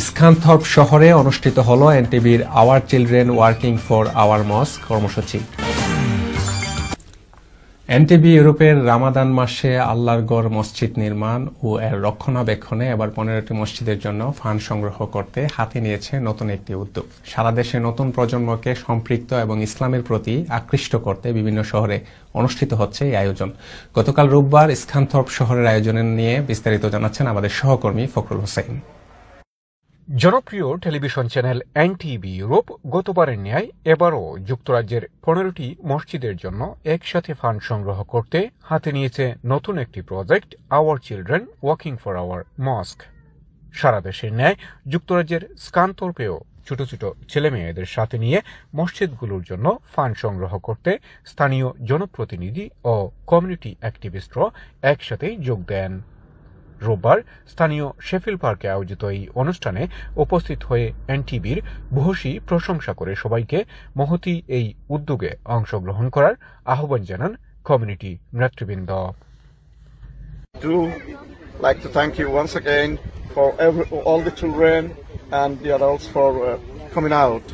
স্কানথর্প শহরে অনুষ্ঠিত হলো এনটিভির our children working for our mosque কর্মসূচি। এনটিভি ইউরোপের রামাদান মাসে আল্লাহর গড় মসজিদ নির্মাণ ও এর রক্ষণাবেক্ষণে এবার 15টি মসজিদের জন্য ফান্ড সংগ্রহ করতে হাতে নিয়েছে নতুন একটি উদ্যোগ। সারা দেশে নতুন প্রজন্মকে সম্পৃক্ত এবং ইসলামের প্রতি আকৃষ্ট করতে বিভিন্ন শহরে অনুষ্ঠিত হচ্ছে এই আয়োজন। গতকাল রোববার স্কানথর্প শহরের আয়োজনের নিয়ে বিস্তারিত জানাচ্ছেন আমাদের সহকর্মী ফখরুল হোসেন। জনপ্রিয় টেলিভিশন চ্যানেল এনটিভি ইউরোপ গতবারের ন্যায় এবারও যুক্তরাজ্যের 15টি মসজিদের জন্য একসাথে ফান্ড সংগ্রহ করতে হাতে নিয়েছে নতুন একটি project, our children walking for our mosque. সারা দেশের ন্যায় যুক্তরাজ্যের স্কানথর্পেও ছোট ছোট ছেলেমেয়েদের সাথে নিয়ে মসজিদগুলোর জন্য ফান্ড সংগ্রহ করতে স্থানীয় জনপ্রতিনিধি ও কমিউনিটি অ্যাক্টিভিস্টরা একসাথেই যোগ দেন। রোববার স্থানীয় শেফিল্ড পার্কে আয়োজিত এই অনুষ্ঠানে উপস্থিত হয়ে এনটিভির ভূয়সী প্রশংসা করে সবাইকে মহতী এই উদ্যোগে অংশগ্রহণ করার আহ্বান জানান কমিউনিটি নেতৃবৃন্দ। Like to thank you once again for all the children and the adults for coming out.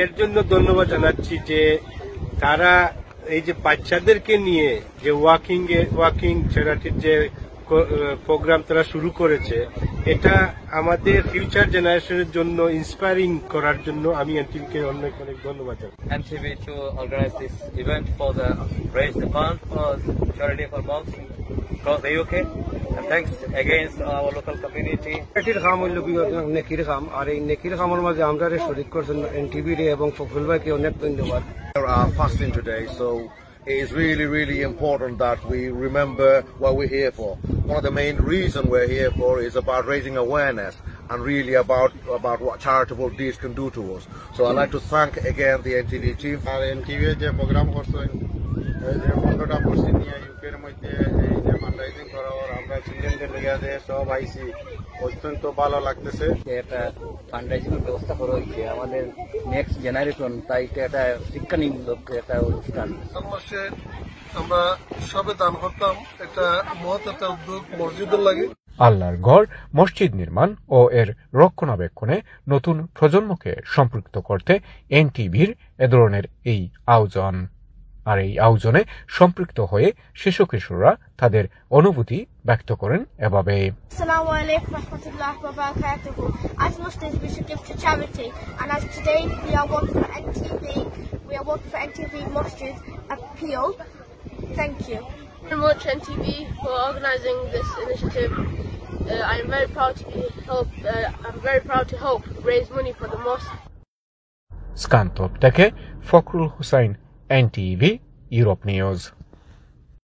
এর জন্য ধন্যবাদ জানাচ্ছি যে তারা এই যে বাচ্চাদেরকে নিয়ে যে ওয়াকিং চ্যারিটির যে প্রোগ্রাম তারা শুরু করেছে, এটা আমাদের ফিউচার জেনারেশনের জন্য ইন্সপায়ারিং করার জন্য আমি এনটিভিকে অনেক অনেক ধন্যবাদ জানাই। NTV to organize this event for the raise the fund for charity for mosques across the UK, and thanks again to our local community. এটির কাম হইল নেকির কাম, আর এই নেকির কামের মাঝে আমরা শরীক করছেন এনটিভি রে এবং ফখরুল ভাইকে অনেক ধন্যবাদ। Our fasting today, so it is really important that we remember what we're here for. One of the main reasons we're here for is about raising awareness and really about what charitable deeds can do to us. So I'd like to thank again the NTV team. আর NTV যে programme করছেন, এই যে 15টা মসজিদ নিয়ে ইউকের মধ্যে এই যে ফান্ডরাইজিং করা, আমরা চিলড্রেনদের লিগে সব আইসি, অত্যন্ত ভালো লাগতেছে। এটা ফান্ডরাইজিং ব্যবস্থা করা হয়েছে আমাদের নেক্সট জেনারেশন, তাই এটা শিক্ষামূলক একটা অনুষ্ঠান। মাসে আমরা সবে দান করতাম, এটা মহৎ একটা উদ্যোগ মসজিদের লাগে। আল্লাহর গড় মসজিদ নির্মাণ ও এর রক্ষণাবেক্ষণে নতুন প্রজন্মকে সম্পৃক্ত করতে এনটিভির এ ধরনের এই আয়োজন। আর এই আয়োজনে সম্পৃক্ত হয়ে শিশু কিশোররা তাদের অনুভূতি ব্যক্ত করেন এভাবে। Assalamu alaikum warahmatullahi wabarakatuh. As Muslims we should give to charity, and as today we are working for NTV Masjid Appeal. Thank you very much NTV for organising this initiative. I'm very proud to help raise money for the mosque. স্কানথর্প থেকে Fakhrul Hossain, NTV Europe news.